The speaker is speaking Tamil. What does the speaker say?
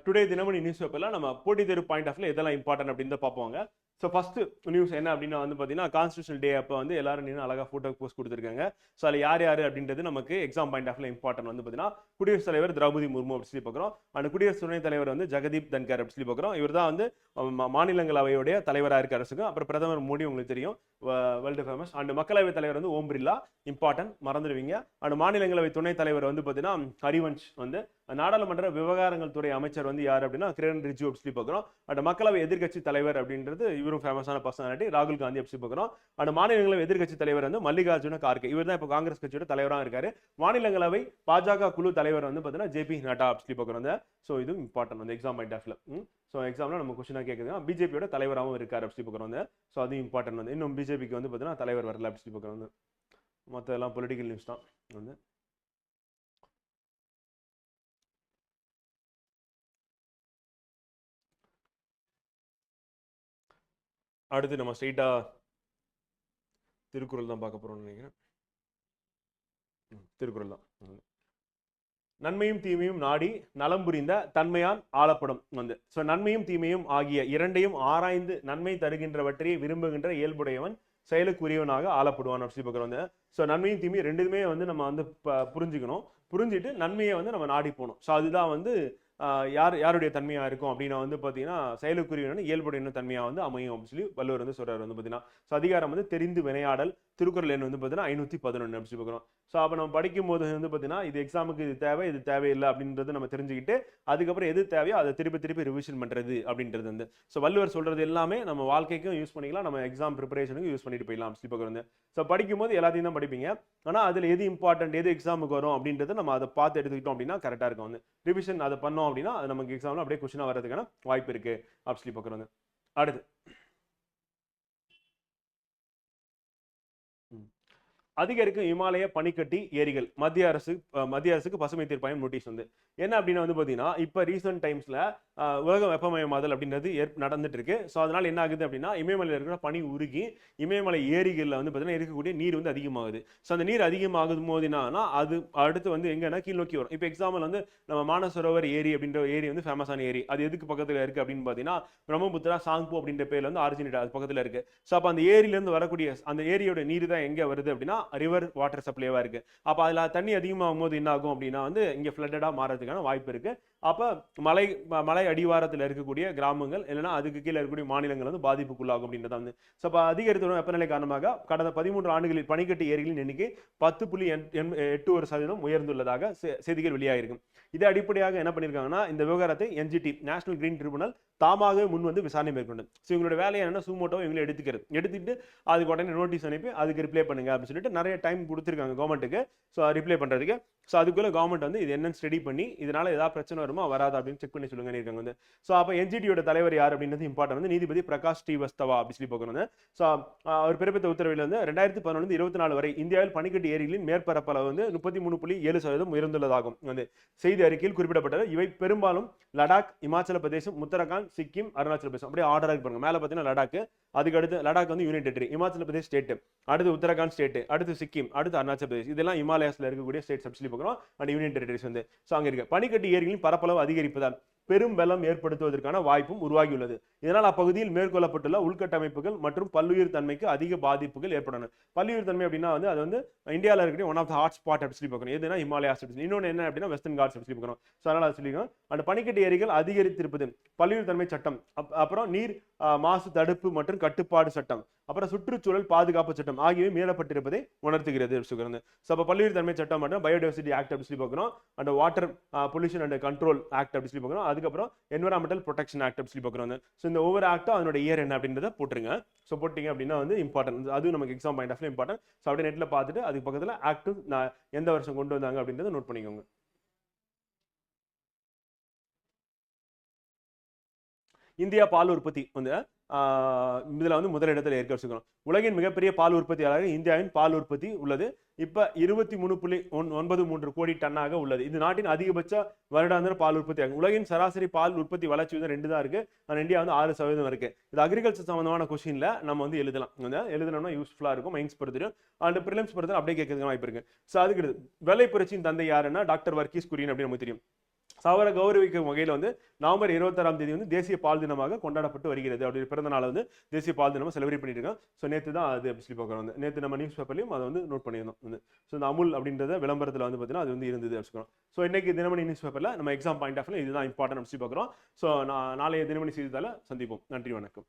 டுடே தினமணி நியூஸ் பேப்பர்ல நம்ம போட்டித் தேர்வு பாயிண்ட் ஆஃப்ல எதெல்லாம் இம்பார்ட்டன்ட் அப்படின்னு பார்ப்போங்க. ஸோ ஃபர்ஸ்ட் நியூஸ் என்ன அப்படின்னா வந்து பார்த்தீங்கன்னா கான்ஸ்டியூஷன் டே அப்போ வந்து எல்லாரும் நின்று அழகாக ஃபோட்டோ போஸ்ட் கொடுத்துருக்காங்க. ஸோ அதில் யார் யார் அப்படின்றது நமக்கு எக்ஸாம் பாயிண்ட் ஆஃப்ல இம்பார்ட்டன்ட் வந்து பார்த்தீங்கன்னா குடியரசுத் தலைவர் திரௌபதி முர்மு அப்படின்னு சொல்லி பார்க்குறோம். அண்ட் குடியரசு துணைத் தலைவர் வந்து ஜெகதீப் தன்கர் அப்படின்னு சொல்லி பார்க்குறோம். இவர் தான் வந்து மாநிலங்களவையுடைய தலைவராக இருக்க அரசுக்கு. அப்புறம் பிரதமர் மோடி உங்களுக்கு தெரியும், வேர்ல்டு ஃபேமஸ். அண்ட் மக்களவை தலைவர் வந்து ஓம் பிர்லா, இம்பார்ட்டன்ட் மறந்துடுவீங்க. அண்ட் மாநிலங்களவை துணைத் தலைவர் வந்து பார்த்தீங்கன்னா ஹரிவன்ஷ். வந்து நாடாளுமன்ற விவகாரங்கள் துறை அமைச்சர் வந்து யார் அப்படின்னா கிரண் ரிஜிஜு அப்படி சொல்லி பார்க்குறோம். அண்ட் மக்களவை எதிர்க்கட்சி தலைவர் அப்படின்றது இவரும் ஃபேமஸான பர்சனாலிட்டி ராகுல் காந்தி அப்படி பார்க்குறோம். அண்ட் மாநிலங்களவை எதிர்க்கட்சி தலைவர் வந்து மல்லிகார்ஜுன கார்கே, இவர் தான் இப்போ காங்கிரஸ் கட்சியோட தலைவராக இருக்காரு. மாநிலங்களவை பாஜக குழு தலைவர் வந்து பார்த்தீங்கன்னா ஜேபி நட்டா அப்படி சொல்லி பார்க்குறோம். ஸோ இது இம்பார்ட்டன்ட் வந்து எக்ஸாம் பாயிண்ட் ஆஃப்ல. ஸோ எக்ஸாம்ல நம்ம கொஸ்டினாக கேட்குதுன்னா பிஜேபியோட தலைவராகவும் இருக்காரு அப்படி சொல்லி பார்க்குறோம். ஸோ அது இம்பார்ட்டன்ட் வந்து இன்னும் பிஜேபிக்கு வந்து பார்த்தீங்கன்னா தலைவர் வரல அப்படி சொல்லி பார்க்குறோம். மற்ற எல்லாம் பொலிட்டிக்கல் நியூஸ் தான் வந்து. அடுத்து நம்ம ஸ்ட்ரெயிட்டா திருக்குறள் தான் பார்க்க போறோம்னு நினைக்கிறேன். திருக்குறள் தான். நன்மையும் தீமையும் நாடி நலம் புரிந்த தன்மையான் ஆளப்படும் வந்து. ஸோ நன்மையும் தீமையும் ஆகிய இரண்டையும் ஆராய்ந்து நன்மை தருகின்றவற்றை விரும்புகின்ற இயல்புடையவன் செயலுக்குரியவனாக ஆளப்படுவான் அப்படி பார்க்குறோம். வந்து ஸோ நன்மையும் தீமையும் ரெண்டுமே வந்து நம்ம வந்து புரிஞ்சுக்கணும். புரிஞ்சுட்டு நன்மையை வந்து நம்ம நாடி போகணும். ஸோ அதுதான் வந்து யாருடைய தன்மையா இருக்கும் அப்படின்னா வந்து பார்த்தீங்கன்னா செயலுக்குரியவன் இயல்புடைய தன்மையா வந்து அமையும் அப்படின்னு சொல்லி வள்ளுவர் வந்து சொல்றாரு வந்து பார்த்தீங்கன்னா. ஸோ அதிகாரம் வந்து தெரிந்து வினையாடல். திருக்குறள் எண் வந்து பார்த்தீங்கன்னா 511 அப்படி பார்க்குறோம். ஸோ அப்போ நம்ம படிக்கும் போது வந்து பார்த்தீங்கன்னா இது எக்ஸாமுக்கு இது தேவை, இது தேவையில்லை அப்படின்றது நம்ம தெரிஞ்சுக்கிட்டு அதுக்கப்புறம் எது தேவையோ அதை திருப்பி ரிவிஷன் பண்றது அப்படின்றது வந்து. ஸோ வள்ளுவர் சொல்றது எல்லாமே நம்ம வாழ்க்கைக்கும் யூஸ் பண்ணிக்கலாம், நம்ம எக்ஸாம் ப்ரிப்பரேஷனுக்கும் யூஸ் பண்ணிட்டு போயிடலாம் அப்படி பார்க்குறோம். ஸோ படிக்கும் போது எல்லாத்தையும் தான் படிப்பீங்க. ஆனால் அதில் எது இம்பார்ட்டன்ட், எது எக்ஸாமுக்கு வரும் அப்படின்றத நம்ம அதை பார்த்து எடுத்துக்கிட்டோம் அப்படின்னா கரெக்டாக இருக்கும். வந்து ரிவிஷன் அதை பண்ணோம் அப்படின்னா அது நமக்கு எக்ஸாம்ல அப்படியே கொஸ்டினா வரதுக்கான வாய்ப்பு இருக்கு அப்படி சொல்லி பார்க்குறோம். அடுத்து அதிகரிக்கும் இமாலய பனிக்கட்டி ஏரிகள். மத்திய அரசுக்கு பசுமை தீர்ப்பாயம் நோட்டீஸ் வந்து என்ன அப்படின்னா வந்து பார்த்தீங்கன்னா இப்போ ரீசெண்ட் டைம்ஸ்ல உலக வெப்பமயமாதல் அப்படின்றது நடந்துட்டு இருக்கு. ஸோ அதனால என்ன ஆகுது அப்படின்னா இமயமலையில் இருக்கிற பனி உருகி இமயமலை ஏரிகளில் வந்து பார்த்தீங்கன்னா இருக்கக்கூடிய நீர் வந்து அதிகமாகுது. ஸோ அந்த நீர் அதிகமாகும் போதுனா அது அடுத்து வந்து எங்கன்னா கீழ் நோக்கி வரும். இப்போ எக்ஸாம்பிள் வந்து நம்ம மானசரோவர் ஏரி அப்படின்ற ஏரி வந்து ஃபேமஸான ஏரி. அது எதுக்கு பக்கத்தில் இருக்கு அப்படின்னு பார்த்தீங்கன்னா பிரம்மபுத்திரா சாங்பூ அப்படின்ற பேர்ல வந்து ஆரிஜினேட் அது பக்கத்தில் இருக்கு. ஸோ அப்போ அந்த ஏரியிலேருந்து வரக்கூடிய அந்த ஏரியோட நீர் தான் எங்கே வருது அப்படின்னா ரிவர் வாட்டர் சப்ளைவா இருக்கு. அப்ப அதுல தண்ணி அதிகமாகும் போது என்ன ஆகும் அப்படின்னா வந்து இங்க ஃப்ளட்டடா மாறதுக்கான வாய்ப்பு இருக்கு. அப்ப மலை அடிவாரத்தில் இருக்கக்கூடிய கிராமங்கள் இல்லைன்னா அதுக்கு கீழே இருக்கக்கூடிய மாநிலங்கள் வந்து பாதிப்புக்குள்ளாகும் அப்படின்றத வந்து. ஸோ அப்ப அதிகரித்து வரும் வெப்பநிலை காரணமாக கடந்த 13 ஆண்டுகளில் பனிக்கட்டி ஏரிகளின் எண்ணிக்கை 10.81% உயர்ந்துள்ளதாக செய்திகள் வெளியாகிருக்கு. இதை அடிப்படையாக என்ன பண்ணிருக்காங்கன்னா இந்த விவகாரத்தை என்ஜிடி நேஷனல் கிரீன் ட்ரிபியூனல் தாமாகவே முன் வந்து விசாரணை மேற்கொண்டது. ஸோ இவங்களோட வேலையை என்ன சூமோட்டோ இவங்களை எடுத்துட்டு அதுக்கு உடனே நோட்டீஸ் அனுப்பி அதுக்கு ரிப்ளை பண்ணுங்க அப்படின்னு சொல்லிட்டு நிறைய டைம் கொடுத்துருக்காங்க கவர்மெண்ட்டுக்கு. ஸோ ரிப்ளை பண்றதுக்கு. ஸோ அதுக்குள்ள கவர்மெண்ட் வந்து இது என்னன்னு ஸ்டடி பண்ணி இதனால ஏதாவது பிரச்சனை வருமா வராது அப்படின்னு செக் பண்ணி சொல்லுங்க இருக்காங்க வந்து. ஸோ அப்போ என்ஜிடியோட தலைவர் யார் அப்படின்றது இம்பார்ட்டன் வந்து நீதிபதி பிரகாஷ் ஸ்ரீவஸ்தவா அப்படி சொல்லி பார்க்கணும். ஸோ அவர் பிறப்பித்த உத்தரவில் வந்து 2011 24 வரை இந்தியாவில் பனிக்கட்டி ஏரிகளின் மேற்பரப்பளவு வந்து 33.7% உயர்ந்துள்ளதாகும் வந்து செய்தி அறிக்கையில் குறிப்பிடப்பட்டது. இவை பெரும்பாலும் லடாக், இமாச்சல பிரதேசம், உத்தரகாண்ட், சிக்கிம், அருணாச்சல பிரதேசம் அப்படியே ஆர்டரா இருப்பாங்க. மேல பார்த்தீங்கன்னா லடாக், அதுக்கு அடுத்து லடாக் வந்து union territory, Himachal Pradesh state, அடுத்து உத்தரகாண்ட் ஸ்டேட், அடுத்து சிக்கிம், அடுத்து அருணாச்சல பிரதேஷ். இதெல்லாம் இமாலயாஸ்ல இருக்கக்கூடிய ஸ்டேட்ஸ் அப்படி பார்க்கிறோம். அண்ட் யூனியன் டெரிட்டரிஸ் வந்து ஸோ அங்க இருக்கு. பனிக்கட்டி ஏரிகளின் பரப்பளவு அதிகரிப்பதால் பெரும் வெள்ளம் ஏற்படுத்துவதற்கான வாய்ப்பும் உருவாகியுள்ளது. இதனால் அப்பகுதியில் மேற்கொள்ளப்பட்டுள்ள உள்கட்டமைப்புகள் மற்றும் பல்லுயிர் தன்மைக்கு அதிக பாதிப்புகள் ஏற்படணும். பல்லுயிர் தன்மை அப்படின்னா வந்து அது வந்து இந்தியாவில் இருக்கக்கூடிய one of the hot spot அப்படி சொல்லி பார்க்கணும். எதுனா ஹிமாலயாஸ். இன்னொன்று என்ன அப்படின்னா வெஸ்டர்ன் காட்ஸ் அப்படி பார்க்கணும். ஸோ அதனால சொல்லிக்கணும். அந்த பனிக்கட்டி ஏரிகள் அதிகரித்திருப்பது பல்லுயிர் தன்மை சட்டம், அப்புறம் நீர் மாசு தடுப்பு மற்றும் கட்டுப்பாடு சட்டம், அப்புறம் சுற்றுச்சூழல் பாதுகாப்பு சட்டம் ஆகியவை மீறப்பட்டிருப்பதை உணர்த்துகிறது. ஸோ அப்போ பல்லுயிர் தன்மை சட்டம் மற்றும் பயோடைவர்சிட்டி ஆக்ட் அப்படி சொல்லி பார்க்கணும். And water pollution and control act அப்படி சொல்லி பார்க்கணும். அதுக்கப்புறம் என்விரான்மெண்டல் ப்ரொடெக்ஷன் ஆக்ட் அப்படி சொல்லி பார்க்குறோம். ஸோ இந்த ஒவ்வொரு ஆக்டும் அதனோட இயர் என்ன அப்படின்றத போட்டுருங்க. ஸோ போட்டிங்க அப்படின்னா வந்து இம்பார்ட்டன்ட், அதுவும் நமக்கு எக்ஸாம் பாயிண்ட் ஆஃப்ல இம்பார்ட்டன்ட். ஸோ அப்படியே நெட்டில் பார்த்துட்டு அதுக்கு பக்கத்தில் ஆக்டும் எந்த வருஷம் கொண்டு வந்தாங்க அப்படின்றத நோட் பண்ணிக்கோங்க. இந்தியா பால் உற்பத்தி வந்து இதுல வந்து முதலிடத்தில் ஏற்க வச்சுக்கணும். உலகின் மிகப்பெரிய பால் உற்பத்தியாளராக இந்தியாவின் பால் உற்பத்தி உள்ளது. இப்ப 23.93 கோடி டன்னாக உள்ளது. இது நாட்டின் அதிகபட்ச வருடாந்திர பால் உற்பத்தி ஆகும். உலகின் சராசரி பால் உற்பத்தி வளர்ச்சி வந்து 2 தான் இருக்கு. ஆனால் இந்தியா வந்து 6% இருக்கு. இது அக்ரிகல்ச்சர் சம்பந்தமான கொஸ்டின்ல நம்ம வந்து எழுதணும்னா யூஸ்ஃபுல்லா இருக்கும். மெயின்ஸ் பொறுத்தரும் அண்ட் பிரிலிம்ஸ் பொறுத்தரும் அப்படியே கேட்கறதுக்கு வாய்ப்பு இருக்கு. ஸோ அதுக்கு விலை புரட்சியின் தந்தை யாருன்னா டாக்டர் வர்கீஸ் குரியன் அப்படின்னு நமக்கு தெரியும். ஸோ அவரை கௌரவிக்கும் வகையில் வந்து நவம்பர் 26ஆம் தேதி வந்து தேசிய பால் தினமாக கொண்டாடப்பட்டு வருகிறது. அவருடைய பிறந்த நாளை வந்து தேசிய பால் தினமாக செலிப்ரேட் பண்ணிட்டு இருக்கோம். ஸோ நேற்று தான் அது அப்படி சொல்லி பார்க்குறோம். வந்து நேற்று நம்ம நியூஸ் பேப்பர்லையும் அதை வந்து நோட் பண்ணியிருந்தோம். வந்து ஸோ இந்த அமுல் அப்படின்றத விளம்பரத்தில் வந்து பார்த்தீங்கன்னா அது வந்து இருந்தது அப்படின்னு. ஸோ இன்னைக்கு தினமணி நியூஸ் பேப்பரில் நம்ம எக்ஸாம் பாயிண்ட் ஆஃப் இதுதான் இம்பார்ட்டன் சொல்லி பார்க்குறோம். ஸோ நாளைய தினமணி செய்தித்தாள சந்திப்போம். நன்றி, வணக்கம்.